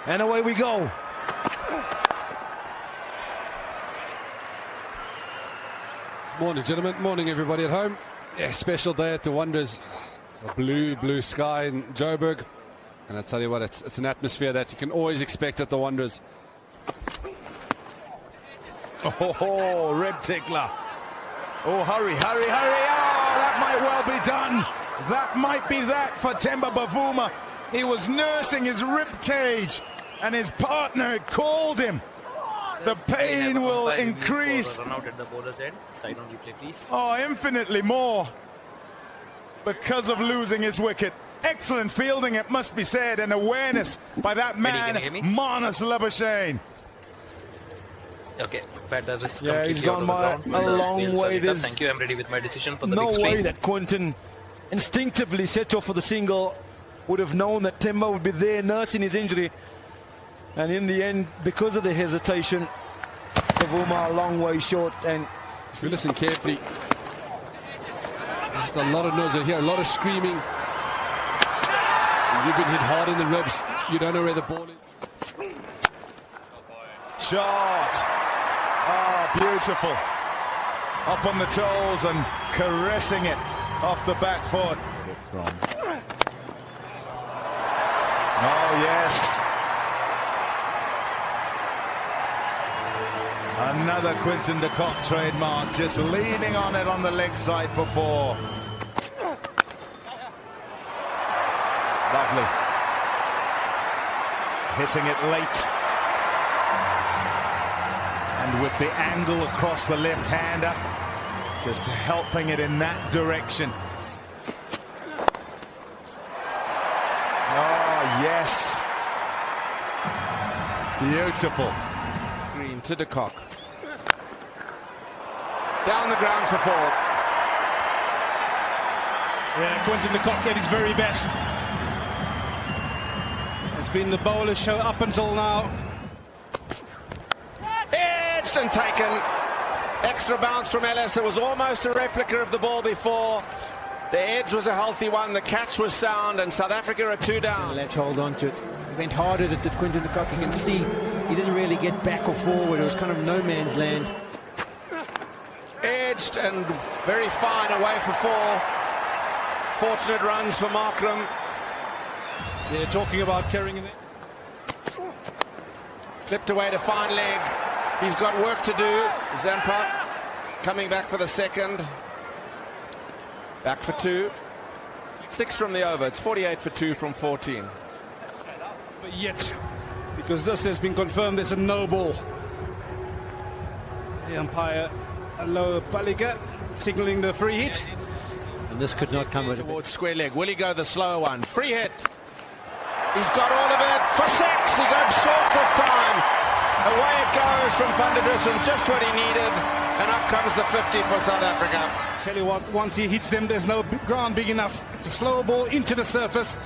And away we go. Morning, gentlemen. Morning, everybody at home. Yeah, special day at the Wonders. It's a blue sky in Joburg. And I tell you what, it's an atmosphere that you can always expect at the Wonders. Oh, rib tickler. Oh, hurry. Oh, that might well be done. That might be that for Themba Bavuma. He was nursing his rib cage and his partner called him. The pain will increase. Oh, infinitely more because of losing his wicket. Excellent fielding, it must be said, and awareness by that man, Marnus Labuschagne. Okay, better risk. Yeah, he's gone by a long way. Thank you, I'm ready with my decision for the no big screen. way that Quinton instinctively set off for the single, would have known that Themba would be there nursing his injury. And in the end, because of the hesitation, Bavuma a long way short. And if you listen carefully, just a lot of noise. I hear a lot of screaming. You've been hit hard in the ribs. You don't know where the ball is. Shot. Oh, beautiful. Up on the toes and caressing it off the back foot. Oh, yes. Another Quinton de Kock trademark, just leaning on it on the leg side for four. Lovely. Hitting it late. And with the angle across the left-hander, just helping it in that direction. Oh, yes. Beautiful. Green to de Kock. Down the ground for four. Yeah, Quinton de Kock at his very best. It's been the bowler show up until now. Edged and taken. Extra bounce from Ellis. It was almost a replica of the ball before. The edge was a healthy one. The catch was sound, and South Africa are 2 down. Let's hold on to it. He went hard at it, that Quinton de Kock. You can see he didn't really get back or forward. It was kind of no man's land. Edged and very fine away for four. Fortunate runs for Markram. They're talking about carrying it. Flipped away to fine leg. He's got work to do. Zampa coming back for the second. Back for 2. 6 from the over. It's 48 for 2 from 14. But yet, because this has been confirmed, there's a no ball. The umpire, Aloha Palika, signaling the free hit. And this could not come towards square leg. Will he go the slower one? Free hit. He's got all of it for 6. He goes short this time. Away it goes from Van der Dussen, just what he needed. And up comes the 50 for South Africa. Tell you what, once he hits them, there's no ground big enough. It's a slow ball into the surface.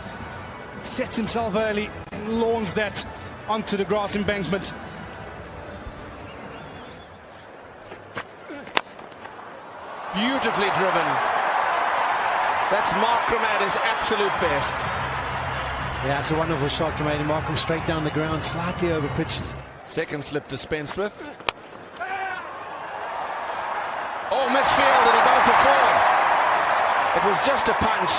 Sets himself early and lawns that onto the grass embankment. Beautifully driven. That's Markram at his absolute best. Yeah, it's a wonderful shot from Aiden Markram, straight down the ground, slightly overpitched. Second slip dispensed with. Oh, misfield, it'll go for 4. It was just a punch.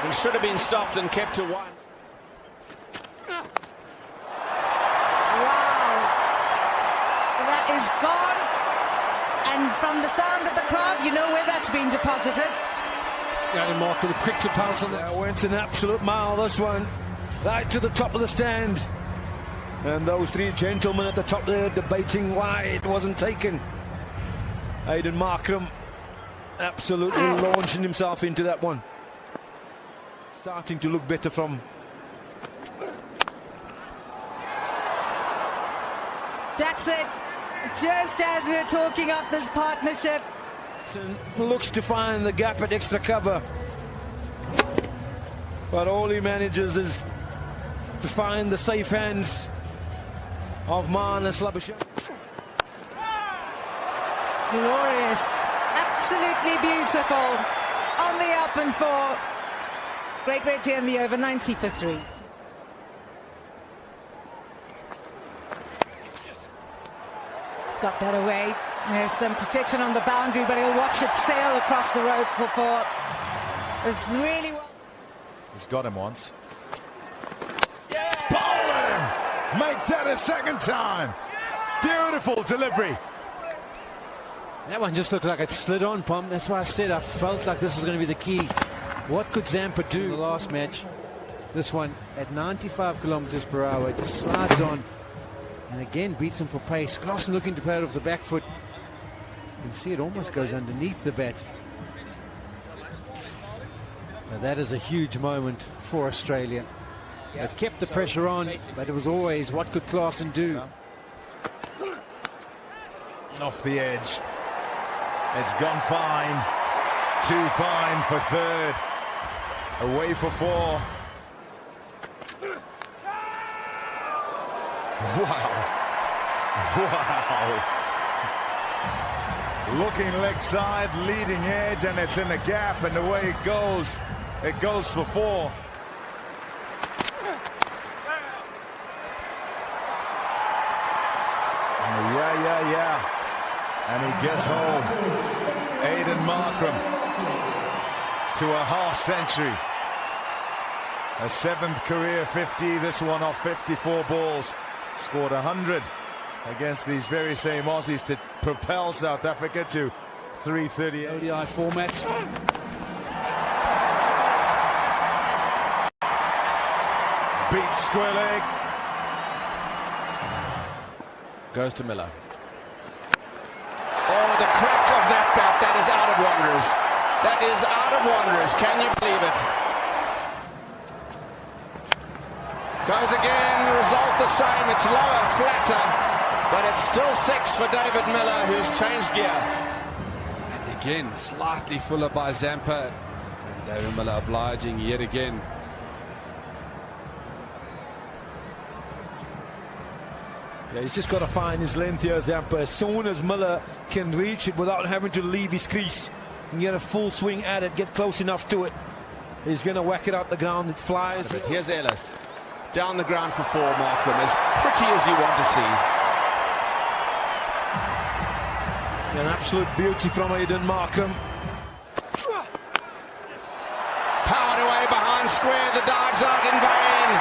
It should have been stopped and kept to 1. Wow. That is gone. And from the sound of the crowd, you know where that's been deposited. Aiden Markram quick to pounce on that. Went an absolute mile, this one. Right to the top of the stand. And those 3 gentlemen at the top there debating why it wasn't taken. Aiden Markram absolutely launching himself into that one. Starting to look better from. That's it. Just as we're talking up this partnership. Looks to find the gap at extra cover. But all he manages is to find the safe hands of Marnus Labuschagne. Glorious. Absolutely beautiful. On the up and 4. Great way to end the over. 90 for 3. got that away. There's some protection on the boundary, but he'll watch it sail across the road for four. It's really well. He's got him once. Bowling! Make that a second time. Beautiful delivery. That one just looked like it slid on, Pom. That's why I said I felt like this was going to be the key. What could Zampa do in the last match? This one at 95 kilometers per hour. It just slides on and again beats him for pace. Klaasen looking to play it off the back foot. You can see it almost goes underneath the bat. Now that is a huge moment for Australia. They've kept the pressure on, but it was always what could Klaasen do? Off the edge. It's gone fine. Too fine for third. Away for four. Wow. Wow. Looking leg side, leading edge, and it's in the gap, and away it goes. It goes for four. Yeah. And he gets home. Aiden Markram to a half century. A 7th career 50, this one off 54 balls. Scored 100 against these very same Aussies to propel South Africa to 338. ODI format. Beats square leg. Goes to Miller. Oh, the crack of that bat. That is out of Wanderers. That is out of Wanderers. Can you believe it? Goes again. Result the same. It's lower, flatter. But it's still 6 for David Miller, who's changed gear. And again, slightly fuller by Zampa. And David Miller obliging yet again. Yeah, he's just got to find his length here, Zampa. As soon as Miller can reach it without having to leave his crease and get a full swing at it, get close enough to it, he's going to whack it out the ground. It flies. But here's Ellis. Down the ground for four, Markram. As pretty as you want to see. An absolute beauty from Aiden Markram. Powered away behind square. The dive's out in vain.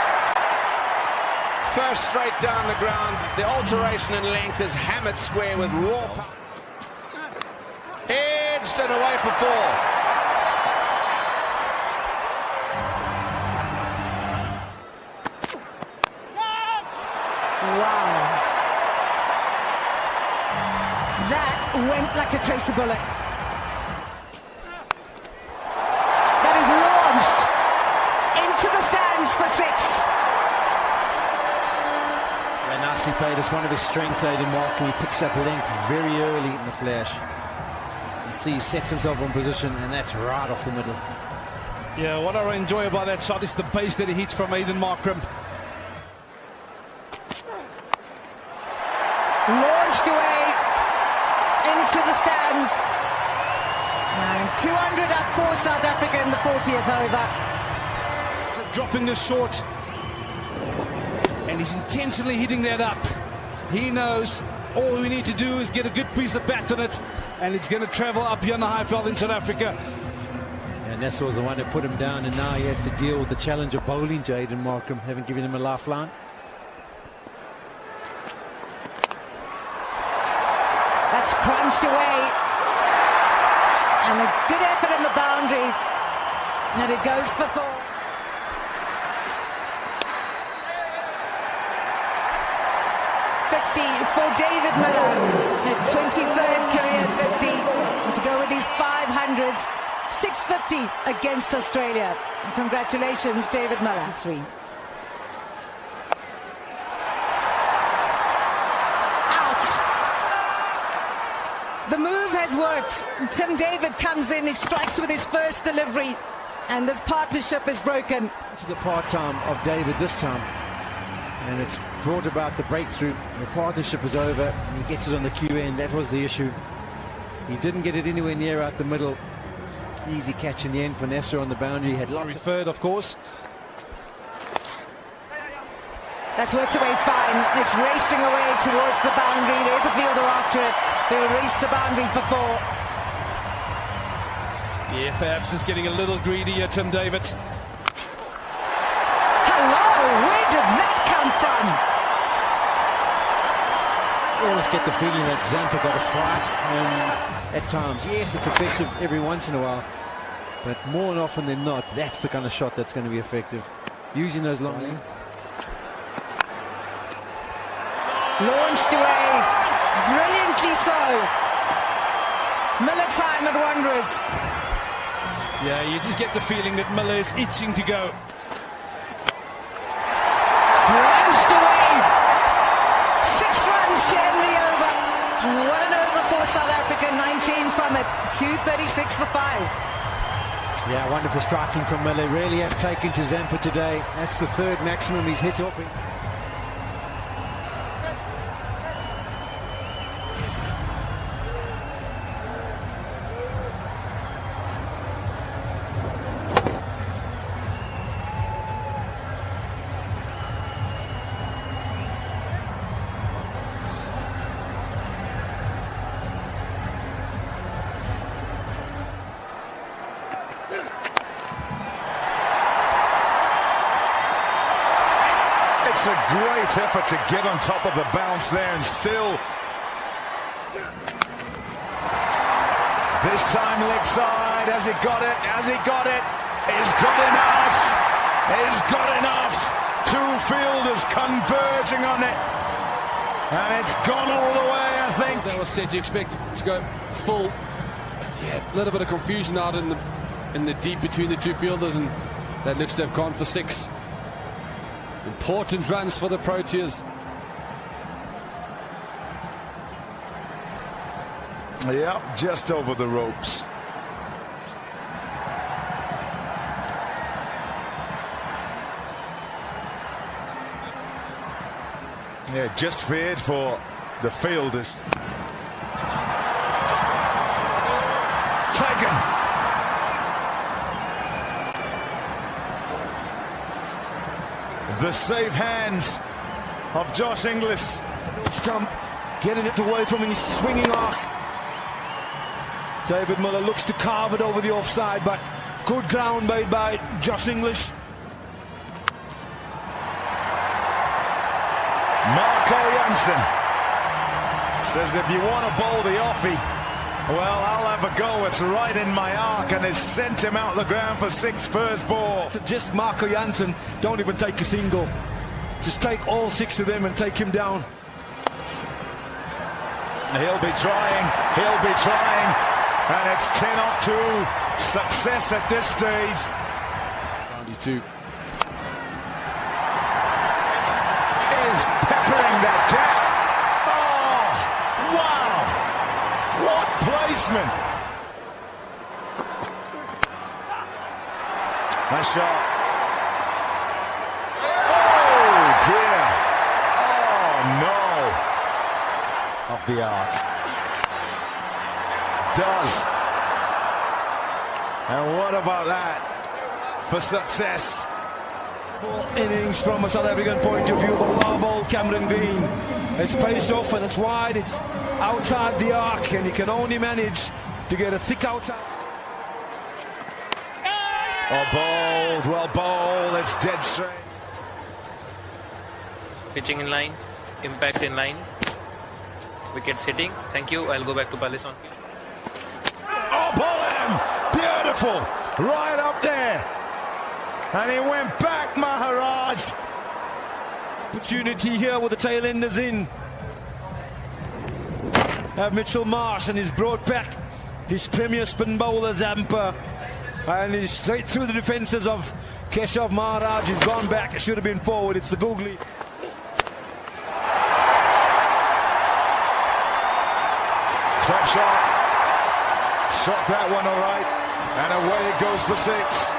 First straight down the ground. The alteration in length is hammered square with raw power. Edged and away for four. Wow. That went like a tracer bullet. That is launched into the stands for 6. Yeah, nicely played. It's one of his strengths, Aiden Markram. He picks up length very early in the flash. You see, he sets himself on position, and that's right off the middle. Yeah, what I enjoy about that shot is the pace that he hits from Aiden Markram. Launched away into the stands. And 200 up for South Africa in the 40th over. So dropping this short. And he's intentionally hitting that up. He knows all we need to do is get a good piece of bat on it, and it's going to travel up here on the high veld in South Africa. And Nessa was the one that put him down, and now he has to deal with the challenge of bowling to Aiden Markram, having given him a lifeline. That's crunched away. And a good effort in the boundary. And it goes for 4. For David Miller, the 23rd career 50, and to go with these 500s, 650 against Australia. Congratulations, David Miller. 3. Out. The move has worked. Tim David comes in, he strikes with his first delivery, and this partnership is broken. To the part-time of David this time. And it's brought about the breakthrough. The partnership is over, and he gets it on the Q end. That was the issue. He didn't get it anywhere near out the middle. Easy catch in the end for Nasser on the boundary. He had lots of third, of course. That's worked away fine. It's racing away towards the boundary. There's a fielder after it. They'll race the boundary for 4. Yeah, perhaps is getting a little greedy here, Tim David. Hello, where did that come from? Yeah, let's get the feeling that Zampa got a fright, and at times, yes, it's effective every once in a while, but more often than not, that's the kind of shot that's going to be effective. Using those long... Launched away, brilliantly so. Miller time at Wanderers. Yeah, you just get the feeling that Miller is itching to go. Launched away. 6 runs to end the over. What an over for South Africa. 19 from it. 236 for 5. Yeah, wonderful striking from Miller. Really has taken to Zampa today. That's the 3rd maximum he's hit off. It's a great effort to get on top of the bounce there, and still this time leg side. Has he got it? Has he got it? He's got enough. He's got enough. 2 fielders converging on it, and it's gone all the way, I think. That was said, you expect to go full. But yeah, a little bit of confusion out in the deep between the 2 fielders, and that looks to have gone for 6. Important runs for the Proteas. Yep, just over the ropes. Yeah, just feared for the fielders. Taken. The safe hands of Josh Inglis. Stump, getting it away from his swinging arc. David Miller looks to carve it over the offside, but good ground made by Josh English. Marco Jansen says, if you want to bowl the offie, well, I'll have a go. It's right in my arc, and it's sent him out the ground for 6 first ball. Just Marco Jansen, don't even take a single. Just take all 6 of them and take him down. He'll be trying, and it's 10 off 2. Success at this stage. 92. Is peppering that gap. Oh, wow. What placement. Nice shot. Oh, dear. Oh, no. Off the arc. Does. And what about that for success? 4 innings from a South African point of view, but well ball Cameron Green. It's paced off and it's wide, it's outside the arc, and he can only manage to get a thick outside. Oh, bowled, well bowled, it's dead straight. Pitching in line, impact in line, wickets hitting. Thank you. I'll go back to Palace on field. Oh, Bolam! Beautiful! Right up there. And he went back, Maharaj. Opportunity here with the tail enders in. Have Mitchell Marsh, and he's brought back his premier spin bowler Zampa, and he's straight through the defences of Keshav Maharaj. He's gone back. It should have been forward. It's the googly. Top shot. Struck that one all right. And away it goes for 6.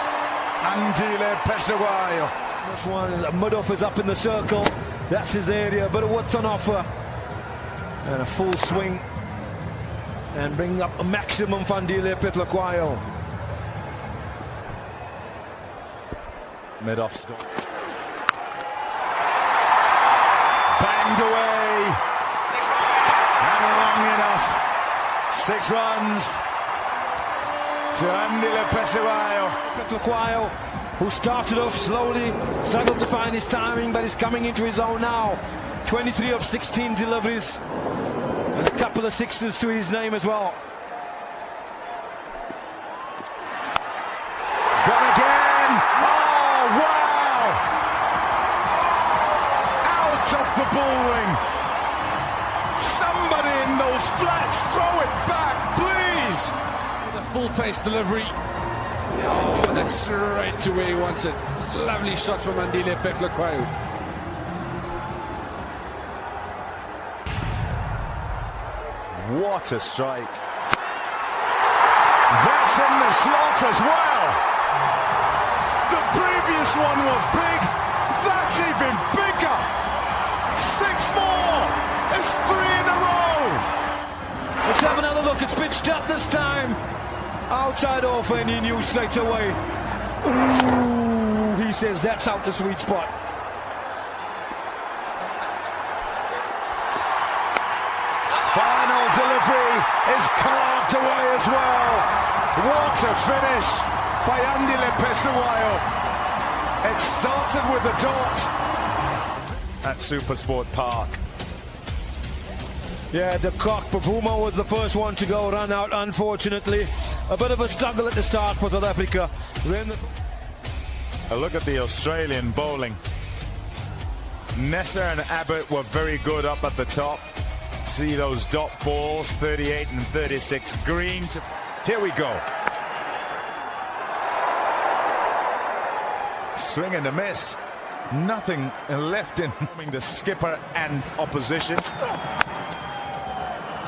Andile Peshawai. This one, Mudoff is up in the circle. That's his area, but what's on offer? And a full swing. And bring up a maximum Fandile Petlakwayo. Mid-off score. away. And long enough. 6 runs to Andile Petluquayo, who started off slowly, struggled to find his timing, but he's coming into his own now. 23 of 16 deliveries, and a couple of sixes to his name as well. Gone again! Oh, wow! Out of the bull ring! Somebody in those flats, throw it back, please! The full pace delivery. Oh, and that's straight to where he wants it. Lovely shot from Andile Petluquayo. What a strike. That's in the slot as well. The previous one was big. That's even bigger. 6 more. It's 3 in a row. Let's have another look. It's pitched up this time. Outside off, and he knew straight away. Ooh, he says that's out the sweet spot. Final delivery is carved away as well. What a finish by Andile Petluquayo. It started with a dot at Supersport Park. Yeah, the cock Bavuma was the first one to go, run out, unfortunately. A bit of a struggle at the start for South Africa. A look at the Australian bowling. Nessa and Abbott were very good up at the top. See those dot balls, 38 and 36 green. Here we go. Swing and a miss. Nothing left in the skipper and opposition.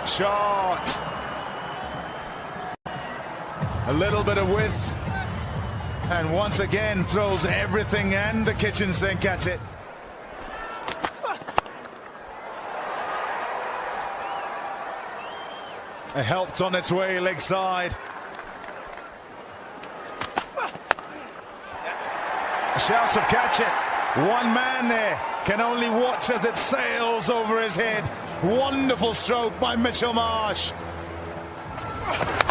Shot. A little bit of width. And once again throws everything and the kitchen sink at it. Helped on its way leg side. Shouts of catch it. One man there can only watch as it sails over his head. Wonderful stroke by Mitchell Marsh.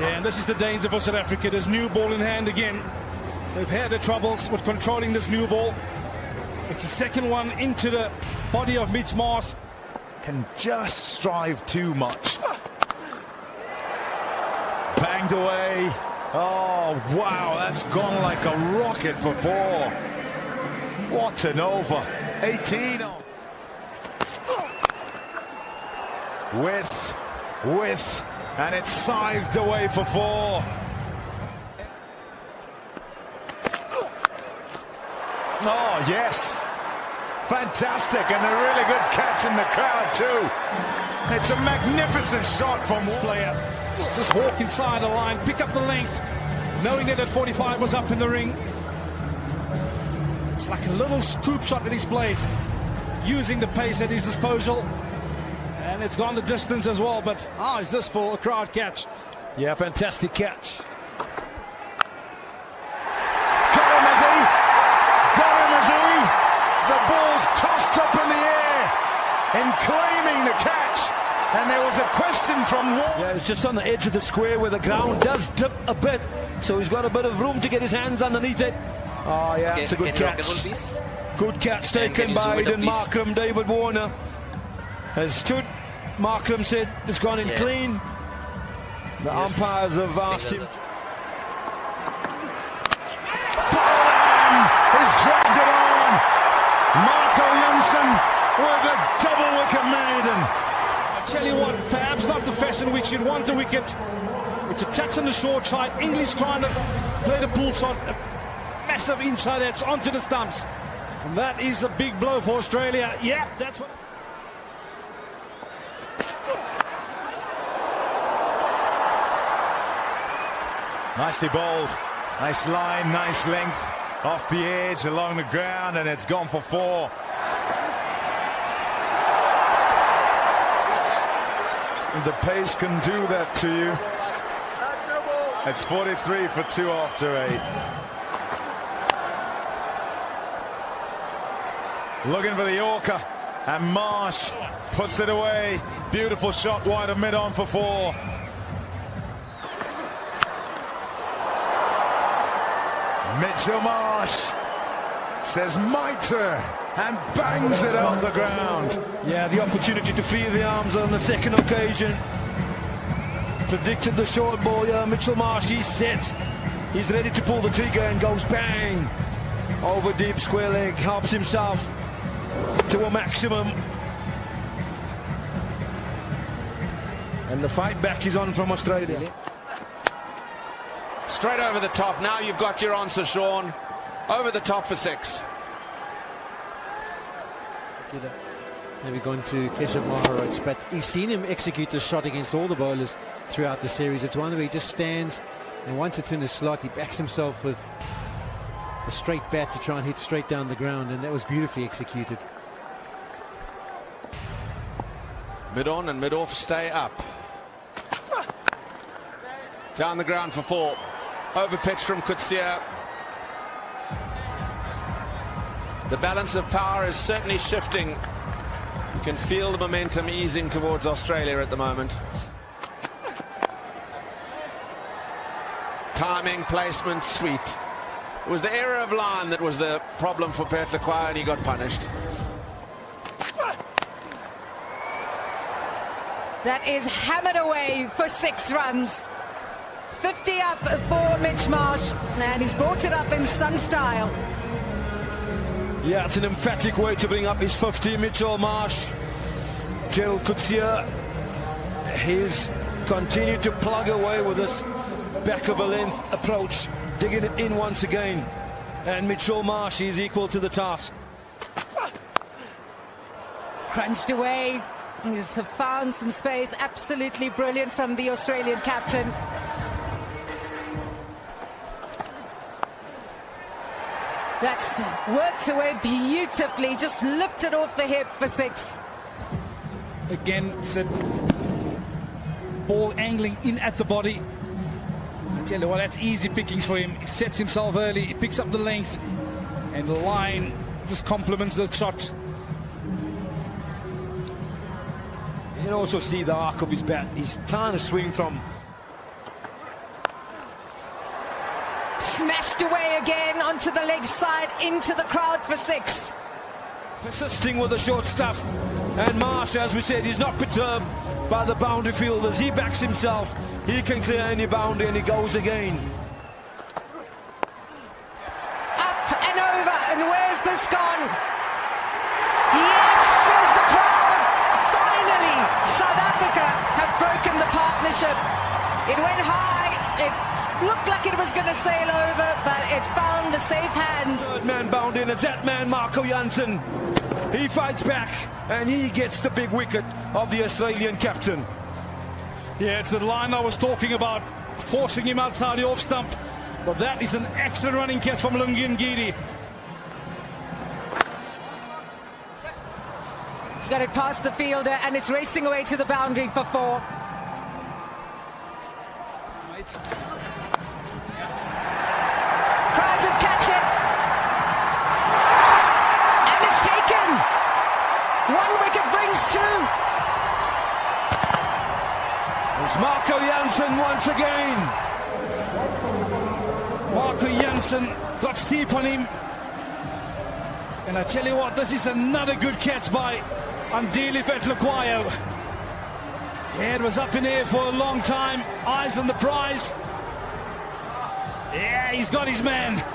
Yeah, and this is the danger for South Africa. This new ball in hand again. They've had their troubles with controlling this new ball. It's the second one into the body of Mitch Marsh. Can just strive too much. Banged away. Oh, wow, that's gone like a rocket for 4. What an over. 18. With, and it's scythed away for 4. Oh, yes. Fantastic, and a really good catch in the crowd, too. It's a magnificent shot from this player. Just walk inside the line, pick up the length, knowing that 45 was up in the ring. It's like a little scoop shot that he's played, using the pace at his disposal. And it's gone the distance as well, but is this for a crowd catch? Yeah, fantastic catch. Got him, is he? Got him, is he? The ball's tossed up in the air in claiming the catch. And there was a question from Wall. Yeah, it's just on the edge of the square where the ground does dip a bit. So he's got a bit of room to get his hands underneath it. Oh, yeah, it's a good catch. Good catch taken by Aiden Markram. David Warner has stood. Markram said it's gone in clean. The umpires have asked him. He's dragged it on. Marco Jansen with a double wicket maiden. I tell you what, perhaps not the fashion which you'd want the wicket. It's a touch on the short side. English trying to play the pull shot. A massive inside that's onto the stumps. And that is a big blow for Australia. Yeah, that's what. Nicely bowled. Nice line, nice length. Off the edge, along the ground, and it's gone for 4. The pace can do that to you. It's 43 for 2 after 8. Looking for the Yorker. And Marsh puts it away. Beautiful shot wide of mid-on for 4. Mitchell Marsh says my turn and bangs it out the ground. Yeah, the opportunity to free the arms on the second occasion. Predicted the short ball. Yeah, Mitchell Marsh, he's set. He's ready to pull the trigger and goes bang. Over deep square leg, helps himself to a maximum. And the fight back is on from Australia. Straight over the top. Now you've got your answer, Sean. Over the top for 6. Maybe going to Keshav Maharaj, but you've seen him execute the shot against all the bowlers throughout the series. It's one where he just stands, and once it's in his slot, he backs himself with a straight bat to try and hit straight down the ground, and that was beautifully executed. Mid-on and mid-off stay up. Down the ground for 4. Over pitch from Coetzee. The balance of power is certainly shifting. You can feel the momentum easing towards Australia at the moment. Timing, placement, sweet. It was the error of line that was the problem for Pet Lequire, and he got punished. That is hammered away for 6 runs. 50 up for Mitch Marsh, and he's brought it up in some style. Yeah, it's an emphatic way to bring up his 50, Mitchell Marsh. Gerald Coetzee, he's continued to plug away with this back of a length approach, digging it in once again. And Mitchell Marsh is equal to the task. Crunched away. He's found some space. Absolutely brilliant from the Australian captain. That's worked away beautifully. Just lifted off the hip for 6. Again, it's a ball angling in at the body. I tell you what, that's easy pickings for him. He sets himself early, he picks up the length, and the line just complements the shot. You can also see the arc of his bat. He's trying to swing from... Smashed away again onto the leg side, into the crowd for 6. Persisting with the short stuff. And Marsh, as we said, he's not perturbed by the boundary fielders. He backs himself. He can clear any boundary, and he goes again. Up and over, and where's this gone? Yes, says the crowd. Finally, South Africa have broken the partnership. It went high. It looked like it was going to sail over, but it found the safe hands. Third man bound in is that man, Marco Jansen. He fights back, and he gets the big wicket of the Australian captain. Yeah, it's the line I was talking about, forcing him outside the off stump. But that is an excellent running catch from Lungin-Gidi. He's got it past the fielder, and it's racing away to the boundary for 4. Tries to catch it. And it's taken. 1 wicket brings 2. It's Marco Jansen once again. Marco Jansen got steep on him. And I tell you what, this is another good catch by Andile Vetlequire. Head was up in the air for a long time. Eyes on the prize. Yeah, he's got his man. Tries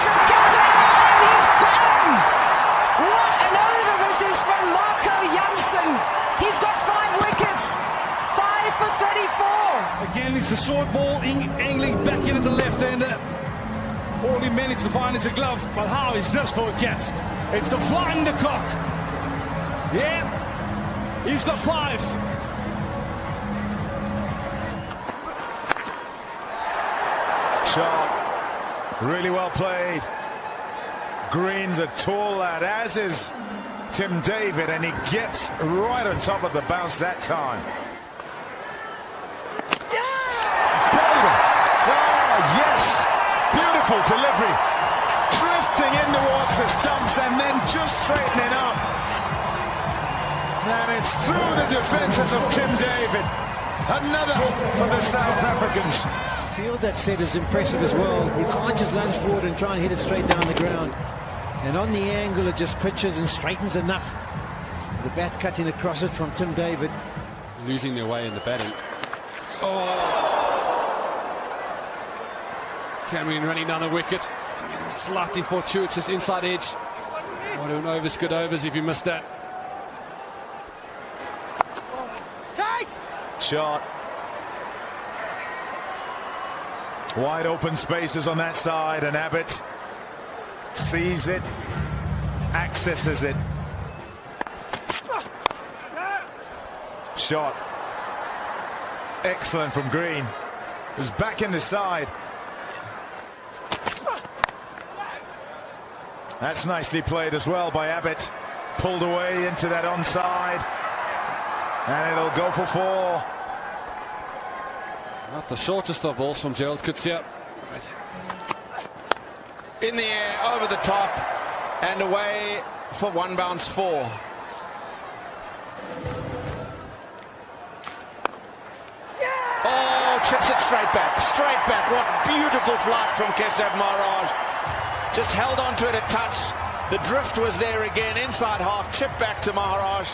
to catch it, and he's gone. What an over this is from Marco Jansen. He's got 5 wickets. 5 for 34. Again, it's the short ball angling back into the left-hander. All he managed to find is a glove. But how is this for a catch? It's the flying the cock. Yeah, he's got 5. Shot. Really well played. Green's a tall lad, as is Tim David, and he gets right on top of the bounce that time. Oh, yes! Beautiful delivery. Drifting in towards just straightening up. And it's through the defences of Tim David. Another for the South Africans. Field that set is impressive as well. You can't just lunge forward and try and hit it straight down the ground. And on the angle, it just pitches and straightens enough. The bat cutting across it from Tim David. Losing their way in the batting. Cameron running down the wicket. Slightly fortuitous inside edge. What an overs, good overs if you missed that. Shot. Wide open spaces on that side, and Abbott sees it, accesses it. Shot. Excellent from Green. It was back in the side. That's nicely played as well by Abbott. Pulled away into that onside. And it'll go for 4. Not the shortest of balls from Gerald Coetzee. In the air, over the top, and away for 1 bounce 4. Oh, chips it straight back, straight back. What beautiful flight from Keshav Maharaj. Just held on to it a touch. The drift was there again, inside half, chip back to Maharaj.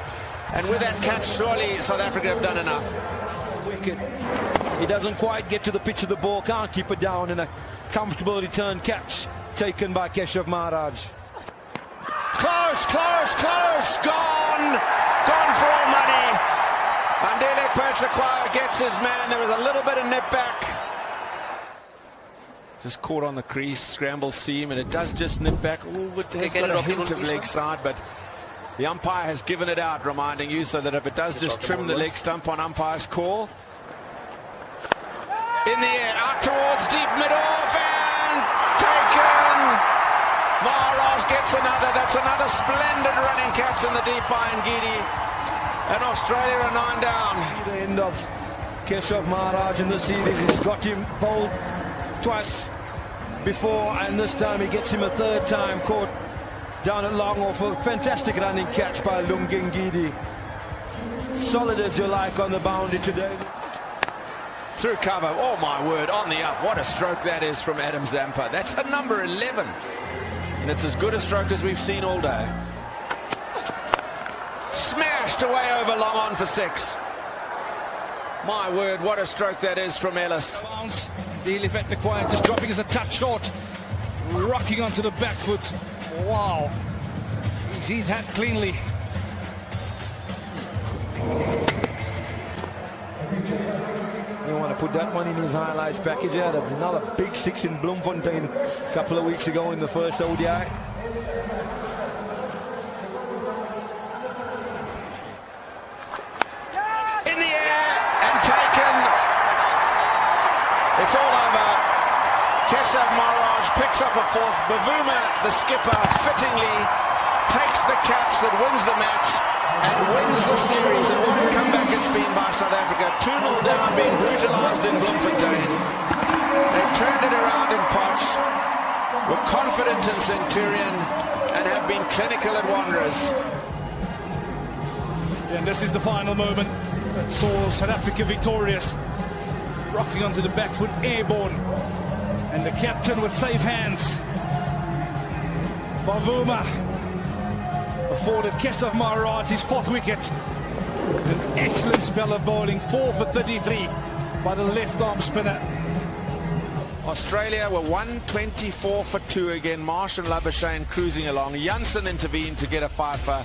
And with that catch, surely South Africa have done enough. Wicket. He doesn't quite get to the pitch of the ball, can't keep it down, and a comfortable return catch taken by Keshav Maharaj. Close, close, close, gone for all money. Andile Petlakwa gets his man. There was a little bit of nip back. Just caught on the crease, scramble seam, and it does just nip back. Ooh, it has got a hint of leg side, but the umpire has given it out, reminding you so that if it does just trim the leg stump on umpire's call. In the air, out towards deep mid-off, and taken. Maharaj gets another. That's another splendid running catch in the deep by Ngidi. And Australia are 9 down. The end of Keshav Maharaj in the series. He's got him bowled twice before, and this time he gets him a 3rd time. Caught down at long off a fantastic running catch by Lungi Ngidi. Solid as you like on the boundary today. Through cover, oh my word, on the up. What a stroke that is from Adam Zampa. That's a number 11. And it's as good a stroke as we've seen all day. Smashed away over long on for 6. My word, what a stroke that is from Ellis. Bounce. The Petlakwa just dropping as a touch short. Rocking onto the back foot. Wow. He's hit that cleanly. You want to put that one in his highlights package. There was another big 6 in Bloemfontein a couple of weeks ago in the first ODI. In the air and taken. It's all over. Keshav Maharaj picks up a 4th. Bavuma, the skipper, fittingly takes the catch that wins the match and wins the series. And what a comeback it's been by South Africa. 2-0 down, being brutalised in Bloemfontein. They turned it around in Potch, were confident in Centurion, and have been clinical at Wanderers. And this is the final moment that saw South Africa victorious. Rocking onto the back foot, airborne. And the captain with safe hands. Bavuma afforded Keshav Maharaj his 4th wicket. An excellent spell of bowling, 4 for 33 by the left arm spinner. Australia were 124 for 2 again. Marsh and Labuschagne cruising along. Janssen intervened to get a 5 for.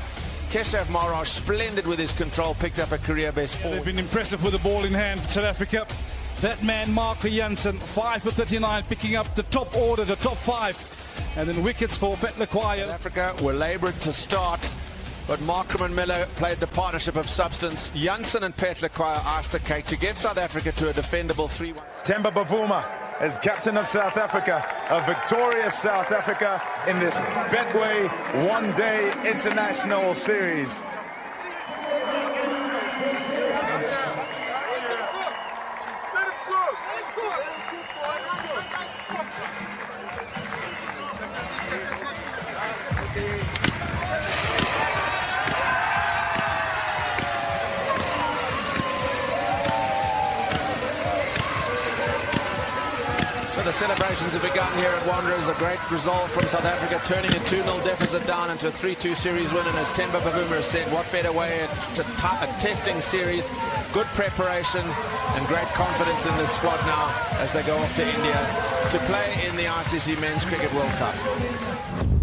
Keshav Maharaj, splendid with his control, picked up a career best 4. They've been impressive with the ball in hand, South Africa. That man, Marco Janssen, 5 for 39, picking up the top order, the top 5. And then wickets for Petlakwa. South Africa were laboured to start, but Markham and Miller played the partnership of substance. Janssen and Petlakwa asked the cake to get South Africa to a defendable 3-1. Themba Bavuma as captain of South Africa, a victorious South Africa in this Betway one-day international series. the celebrations have begun here at Wanderers. A great result from South Africa, turning a 2-0 deficit down into a 3-2 series win. And as Themba Bavuma has said, what better way to a testing series? Good preparation and great confidence in this squad now as they go off to India to play in the ICC Men's Cricket World Cup.